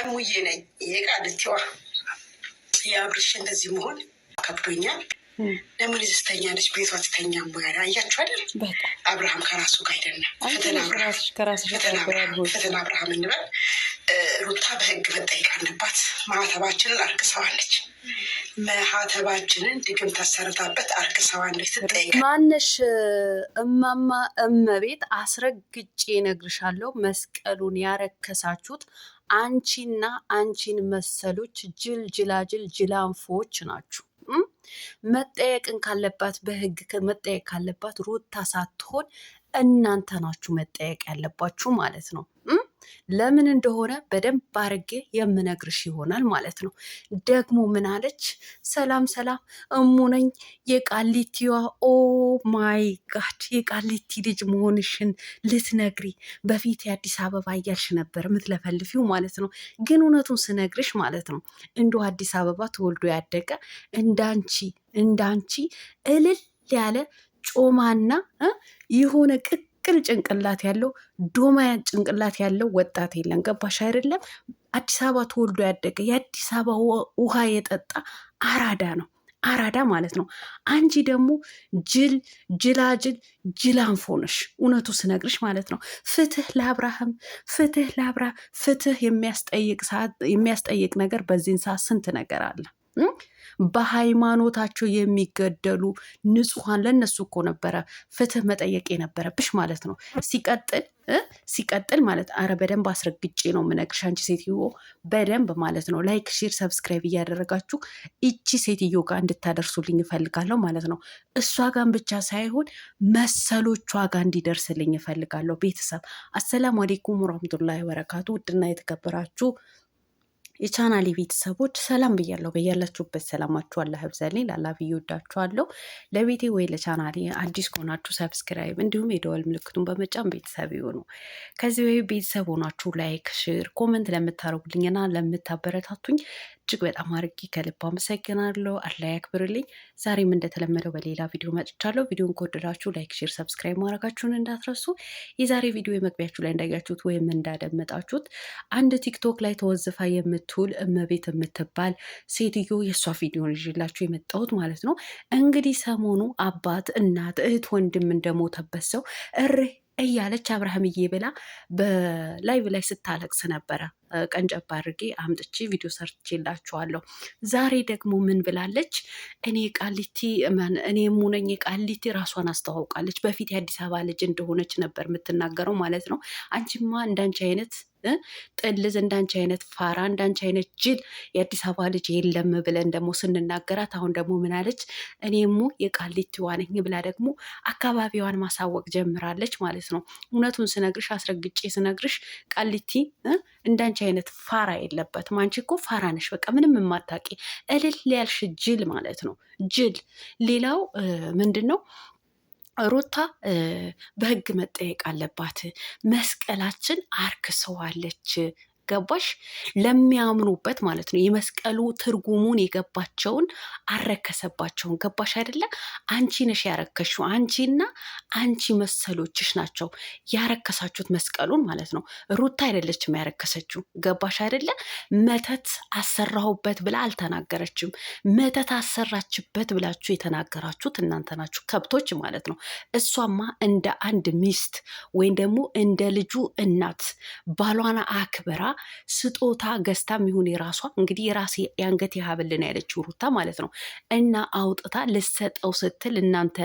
ሙዬ ነኝ የቃልቲዋ የአብርሽ እንደዚህ መሆን ከብዶኛል። ለምን ስተኛ ነች ቤቷ ትተኛ ሙያል አያችሁ አይደል? አብርሃም ከራሱ ጋር አይደለም። ፈተና አብርሃም እንበል። ሩታ በህግ መጠየቅ አለባት። ማህተባችንን አርክሰዋለች። ማህተባችንን ድግም ተሰርታበት አርክሰዋለች። ትጠይቅ ማነሽ እማማ እመቤት አስረግጬ እነግርሻለሁ። መስቀሉን ያረከሳችሁት አንቺና አንቺን መሰሎች ጅላጅል ጅላንፎች ናችሁ። መጠየቅን ካለባት በህግ መጠየቅ ካለባት ሩታ ሳትሆን እናንተ ናችሁ መጠየቅ ያለባችሁ ማለት ነው። ለምን እንደሆነ በደንብ አርጌ የምነግርሽ ይሆናል ማለት ነው። ደግሞ ምን አለች? ሰላም ሰላም እሙ ነኝ የቃሊቲዋ። ኦ ማይ ጋድ የቃሊቲ ልጅ መሆንሽን ልትነግሪ በፊት የአዲስ አበባ እያልሽ ነበር የምትለፈልፊው ማለት ነው። ግን እውነቱን ስነግርሽ ማለት ነው እንደ አዲስ አበባ ተወልዶ ያደገ እንዳንቺ እልል ያለ ጮማና የሆነ ቅቅል ጭንቅላት ያለው ዶማ ጭንቅላት ያለው ወጣት የለም። ገባሽ አይደለም? አዲስ አበባ ተወልዶ ያደገ የአዲስ አበባ ውሃ የጠጣ አራዳ ነው። አራዳ ማለት ነው። አንቺ ደግሞ ጅላጅል ጅላንፎ ነሽ። እውነቱ ስነግርሽ ማለት ነው። ፍትህ ለአብርሃም ፍትህ የሚያስጠይቅ ነገር በዚህን ሰዓት ስንት ነገር አለ። በሃይማኖታቸው የሚገደሉ ንጹሐን ለነሱ እኮ ነበረ ፍትህ መጠየቅ የነበረብሽ ማለት ነው። ሲቀጥል ማለት አረ በደንብ አስረግጬ ነው የምነግርሽ አንቺ ሴትዮ በደንብ ማለት ነው። ላይክ ሼር ሰብስክራይብ እያደረጋችሁ እቺ ሴትዮ ጋር እንድታደርሱልኝ እፈልጋለሁ ማለት ነው። እሷ ጋር ብቻ ሳይሆን መሰሎቿ ጋር እንዲደርስልኝ እፈልጋለሁ። ቤተሰብ አሰላሙ አሌይኩም ወራህመቱላሂ ወበረካቱ። ውድና የተከበራችሁ የቻናሌ ቤተሰቦች ሰላም ብያለሁ። በያላችሁበት ሰላማችሁ አላህ ያብዛልኝ። ላላፍ እየወዳችኋለሁ። ለቤቴ ወይ ለቻናሌ አዲስ ከሆናችሁ ሰብስክራይብ እንዲሁም የደወል ምልክቱን በመጫን ቤተሰብ ይሆኑ። ከዚህ ወይ ቤተሰብ ሆናችሁ ላይክ፣ ሼር፣ ኮመንት ለምታደርጉልኝና ለምታበረታቱኝ እጅግ በጣም አድርጌ ከልብ አመሰግናለሁ። አላህ ያክብርልኝ። ዛሬም እንደተለመደው በሌላ ቪዲዮ መጥቻለሁ። ቪዲዮን ከወደዳችሁ ላይክ፣ ሼር፣ ሰብስክራይብ ማድረጋችሁን እንዳትረሱ። የዛሬ ቪዲዮ የመግቢያችሁ ላይ እንዳያችሁት ወይም እንዳደመጣችሁት አንድ ቲክቶክ ላይ ተወዝፋ የምትውል እመቤት የምትባል ሴትዮ የእሷ ቪዲዮን ይዤላችሁ የመጣሁት ማለት ነው። እንግዲህ ሰሞኑ አባት፣ እናት፣ እህት፣ ወንድም እንደሞተበት ሰው እያለች አብርሃምዬ ብላ በላይቭ ላይ ስታለቅስ ነበረ። ቀንጨባ አድርጌ አምጥቼ ቪዲዮ ሰርቼላችኋለሁ። ዛሬ ደግሞ ምን ብላለች? እኔ ሙነኝ ቃሊቲ ራሷን አስተዋውቃለች። በፊት የአዲስ አበባ ልጅ እንደሆነች ነበር የምትናገረው ማለት ነው። አንቺማ እንዳንቺ አይነት ጥልዝ፣ እንዳንቺ አይነት ፋራ፣ እንዳንቺ አይነት ጅል የአዲስ አበባ ልጅ የለም ብለን ደግሞ ስንናገራት፣ አሁን ደግሞ ምን አለች? እኔሙ የቃሊቲዋ ነኝ ብላ ደግሞ አካባቢዋን ማሳወቅ ጀምራለች ማለት ነው። እውነቱን ስነግርሽ አስረግጬ ስነግርሽ ቃሊቲ እንዳንቺ አይነት ፋራ የለበትም። አንቺ እኮ ፋራ ነሽ፣ በቃ ምንም የማታውቂ እልል ያልሽ ጅል ማለት ነው። ጅል። ሌላው ምንድን ነው? ሩታ በህግ መጠየቅ አለባት። መስቀላችን አርክሰዋለች። ገባሽ? ለሚያምኑበት ማለት ነው። የመስቀሉ ትርጉሙን የገባቸውን አረከሰባቸውን። ገባሽ አይደለ? አንቺ ነሽ ያረከሽው። አንቺና አንቺ መሰሎችሽ ናቸው ያረከሳችሁት መስቀሉን ማለት ነው። ሩታ አይደለችም ያረከሰችው። ገባሽ አይደለ? መተት አሰራሁበት ብላ አልተናገረችም። መተት አሰራችበት ብላችሁ የተናገራችሁት እናንተ ናችሁ፣ ከብቶች ማለት ነው። እሷማ እንደ አንድ ሚስት ወይም ደግሞ እንደ ልጁ እናት ባሏን አክብራ ስጦታ ገዝታም ይሁን የራሷ እንግዲህ የራሴ የአንገት የሀብልን ያለችው ሩታ ማለት ነው። እና አውጥታ ልሰጠው ስትል እናንተ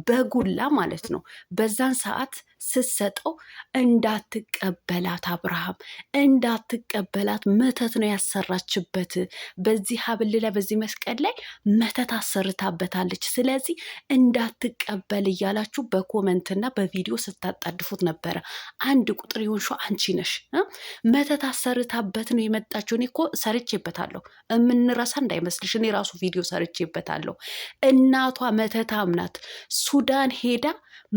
በጉላ ማለት ነው በዛን ሰዓት ስትሰጠው እንዳትቀበላት፣ አብርሃም እንዳትቀበላት። መተት ነው ያሰራችበት። በዚህ ሀብል ላይ በዚህ መስቀል ላይ መተት አሰርታበታለች። ስለዚህ እንዳትቀበል እያላችሁ በኮመንትና በቪዲዮ ስታጣድፉት ነበረ። አንድ ቁጥር የሆንሽው አንቺ ነሽ። መተት አሰርታበት ነው የመጣችው። እኔ እኮ ሰርቼበታለሁ፣ የምንረሳ እንዳይመስልሽ። እኔ ራሱ ቪዲዮ ሰርቼበታለሁ። እናቷ መተታም ናት። ሱዳን ሄዳ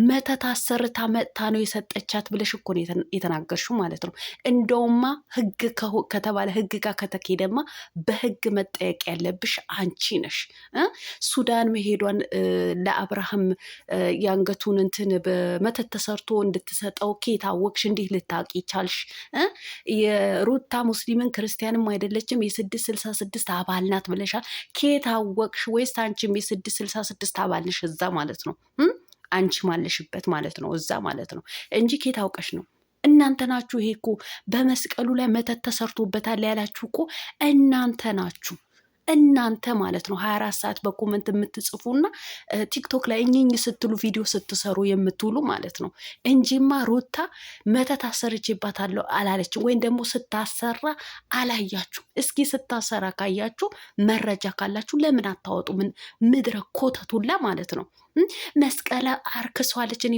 መተት አሰርታ መጥታ ነው የሰጠቻት ብለሽ እኮ ነው የተናገርሽው ማለት ነው። እንደውማ ህግ ከተባለ ህግ ጋር ከተኬደማ በህግ መጠየቅ ያለብሽ አንቺ ነሽ። ሱዳን መሄዷን ለአብርሃም የአንገቱን እንትን በመተት ተሰርቶ እንድትሰጠው ኬት አወቅሽ? እንዲህ ልታቂ ቻልሽ? የሩታ ሙስሊምን ክርስቲያንም አይደለችም የ666 አባል ናት ብለሻል። ኬት አወቅሽ? ወይስ አንቺም የ666 አባል ነሽ እዛ ማለት ነው? አንቺ ማለሽበት ማለት ነው እዛ ማለት ነው እንጂ ኬት አውቀሽ ነው? እናንተ ናችሁ። ይሄ እኮ በመስቀሉ ላይ መተት ተሰርቶበታል ያላችሁ እኮ እናንተ ናችሁ። እናንተ ማለት ነው 24 ሰዓት በኮመንት የምትጽፉና ቲክቶክ ላይ እኝኝ ስትሉ ቪዲዮ ስትሰሩ የምትውሉ ማለት ነው እንጂማ ሩታ መተት አሰርቼባታለሁ አላለችም። ወይም ደግሞ ስታሰራ አላያችሁ። እስኪ ስታሰራ ካያችሁ መረጃ ካላችሁ ለምን አታወጡ? ምን ምድረ ኮተቱላ ማለት ነው። መስቀል አርክሷለች። እኔ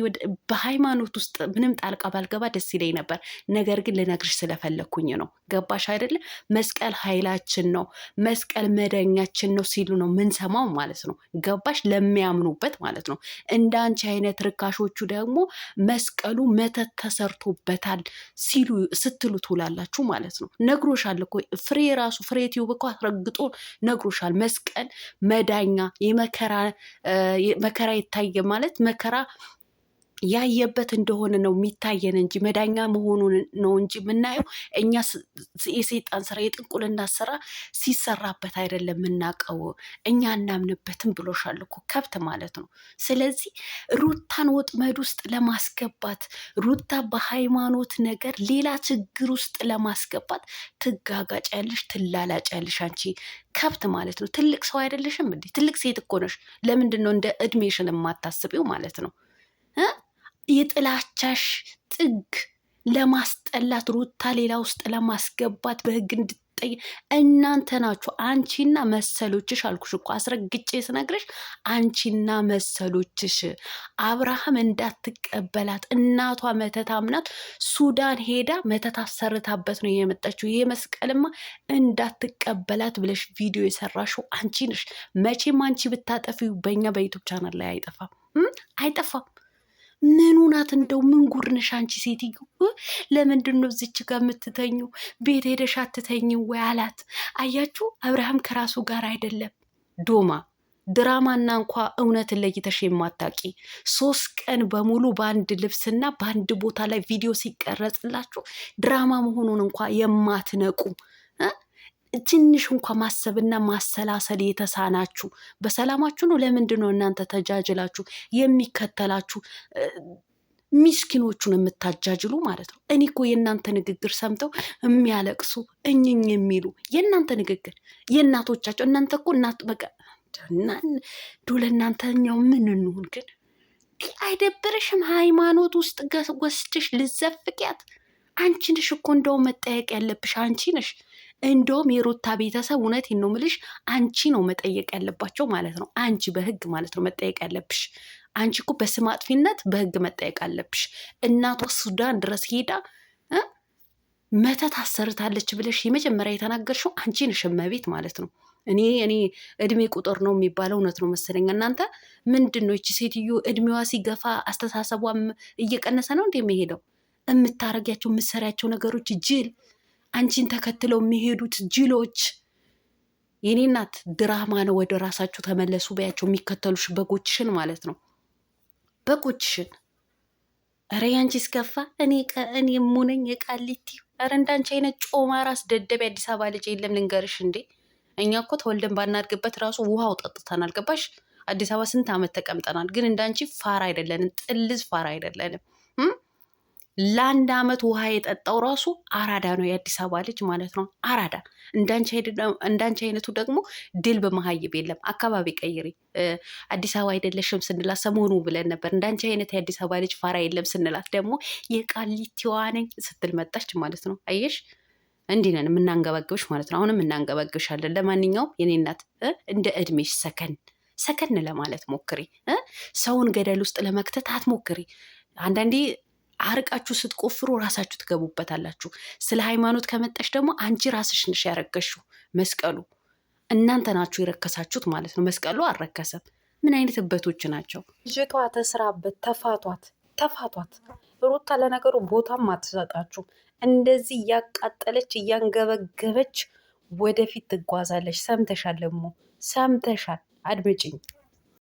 በሃይማኖት ውስጥ ምንም ጣልቃ ባልገባ ደስ ይለኝ ነበር። ነገር ግን ልነግርሽ ስለፈለግኩኝ ነው። ገባሽ አይደለ? መስቀል ኃይላችን ነው፣ መስቀል መዳኛችን ነው ሲሉ ነው ምንሰማው ማለት ነው። ገባሽ? ለሚያምኑበት ማለት ነው። እንደ አንቺ አይነት ርካሾቹ ደግሞ መስቀሉ መተት ተሰርቶበታል ስትሉ ትውላላችሁ ማለት ነው። ነግሮሻል እኮ ፍሬ ራሱ ፍሬ ቲዩብ እኮ አስረግጦ ነግሮሻል። መስቀል መዳኛ መከራ ይታየ ማለት መከራ ያየበት እንደሆነ ነው የሚታየን እንጂ መዳኛ መሆኑን ነው እንጂ የምናየው እኛ የሰይጣን ስራ የጥንቁልና ስራ ሲሰራበት አይደለም የምናውቀው። እኛ እናምንበትም ብሎሻል እኮ ከብት ማለት ነው። ስለዚህ ሩታን ወጥመድ ውስጥ ለማስገባት ሩታ በሃይማኖት ነገር ሌላ ችግር ውስጥ ለማስገባት ትጋጋጫለሽ፣ ትላላጫለሽ። አንቺ ከብት ማለት ነው። ትልቅ ሰው አይደለሽም እንዴ? ትልቅ ሴት እኮ ነሽ። ለምንድን ነው እንደ እድሜሽን የማታስቢው ማለት ነው? የጥላቻሽ ጥግ ለማስጠላት ሩታ ሌላ ውስጥ ለማስገባት በህግ እንድትጠይ እናንተ ናችሁ። አንቺና መሰሎችሽ አልኩሽ እኮ አስረግጬ ስነግርሽ፣ አንቺና መሰሎችሽ አብርሃም እንዳትቀበላት እናቷ መተት አምናት ሱዳን ሄዳ መተት አሰርታበት ነው የመጣችው። ይሄ መስቀልማ እንዳትቀበላት ብለሽ ቪዲዮ የሰራሽው አንቺ ነሽ። መቼም አንቺ ብታጠፊው በእኛ በዩቱብ ቻናል ላይ አይጠፋም። ምኑ ናት እንደው? ምን ጉር ነሽ አንቺ ሴትዮ? ለምንድን ነው እዚች ጋር የምትተኙ? ቤት ሄደሽ አትተኝም ወይ አላት። አያችሁ፣ አብርሃም ከራሱ ጋር አይደለም። ዶማ ድራማና እንኳ እውነትን ለይተሽ የማታቂ 3 ቀን በሙሉ በአንድ ልብስና በአንድ ቦታ ላይ ቪዲዮ ሲቀረጽላችሁ ድራማ መሆኑን እንኳ የማትነቁ ትንሽ እንኳ ማሰብና ማሰላሰል የተሳናችሁ በሰላማችሁ ነው። ለምንድን ነው እናንተ ተጃጅላችሁ የሚከተላችሁ ሚስኪኖቹን የምታጃጅሉ ማለት ነው? እኔ እኮ የእናንተ ንግግር ሰምተው የሚያለቅሱ እኝኝ የሚሉ የእናንተ ንግግር የእናቶቻቸው እናንተ እኮ እናት በቃ ለእናንተኛው ምን እንሁን ግን አይደብርሽም? ሃይማኖት ውስጥ ወስድሽ ልዘፍቅያት አንቺ ነሽ እኮ እንደው መጠየቅ ያለብሽ አንቺ ነሽ። እንደውም የሩታ ቤተሰብ እውነቴን ነው የምልሽ አንቺ ነው መጠየቅ ያለባቸው ማለት ነው። አንቺ በህግ ማለት ነው መጠየቅ ያለብሽ። አንቺ እኮ በስም አጥፊነት በህግ መጠየቅ አለብሽ። እናቷ ሱዳን ድረስ ሄዳ መተት አሰርታለች ብለሽ የመጀመሪያ የተናገርሽው አንቺ ነሽ እመቤት ማለት ነው። እኔ እድሜ ቁጥር ነው የሚባለው እውነት ነው መሰለኝ። እናንተ ምንድን ነው ይቺ ሴትዮ እድሜዋ ሲገፋ አስተሳሰቧም እየቀነሰ ነው እንደ የሚሄደው? የምታረጊያቸው የምትሰሪያቸው ነገሮች ጅል አንቺን ተከትለው የሚሄዱት ጅሎች። የኔ እናት ድራማ ነው። ወደ ራሳችሁ ተመለሱ በያቸው። የሚከተሉሽ በጎችሽን ማለት ነው በጎችሽን። ኧረ ያንቺ እስከፋ። እኔ ሙነኝ የቃሊቲ። ኧረ እንዳንቺ አይነት ጮማ ራስ ደደብ የአዲስ አበባ ልጅ የለም ልንገርሽ እንዴ። እኛ እኮ ተወልደን ባናድግበት ራሱ ውሃው ጠጥተናል። ገባሽ? አዲስ አበባ ስንት ዓመት ተቀምጠናል። ግን እንዳንቺ ፋራ አይደለንም፣ ጥልዝ ፋራ አይደለንም። ለ1 ዓመት ውሃ የጠጣው ራሱ አራዳ ነው፣ የአዲስ አበባ ልጅ ማለት ነው። አራዳ። እንዳንቺ አይነቱ ደግሞ ድል በመሀይብ የለም። አካባቢ ቀይሪ። አዲስ አበባ አይደለሽም ስንላት ሰሞኑ ብለን ነበር። እንዳንቺ አይነት የአዲስ አበባ ልጅ ፋራ የለም ስንላት ደግሞ የቃሊቲዋ ነኝ ስትል መጣች ማለት ነው። አየሽ፣ እንዲህ ነን የምናንገባግብሽ ማለት ነው። አሁንም እናንገባግብሻለን። ለማንኛውም የኔ እናት እንደ እድሜሽ ሰከን ለማለት ሞክሪ። ሰውን ገደል ውስጥ ለመክተት አትሞክሪ። አንዳንዴ አርቃችሁ ስትቆፍሩ ራሳችሁ ትገቡበታላችሁ። ስለ ሃይማኖት ከመጣሽ ደግሞ አንቺ ራስሽ ነሽ ያረከሽው። መስቀሉ እናንተ ናችሁ የረከሳችሁት ማለት ነው። መስቀሉ አልረከሰም። ምን አይነት እበቶች ናቸው? ልጅቷ ተስራበት ተፋቷት። ሩታ ለነገሩ ቦታም አትሰጣችሁ። እንደዚህ እያቃጠለች እያንገበገበች ወደፊት ትጓዛለች። ሰምተሻል? ደግሞ ሰምተሻል? አድምጭኝ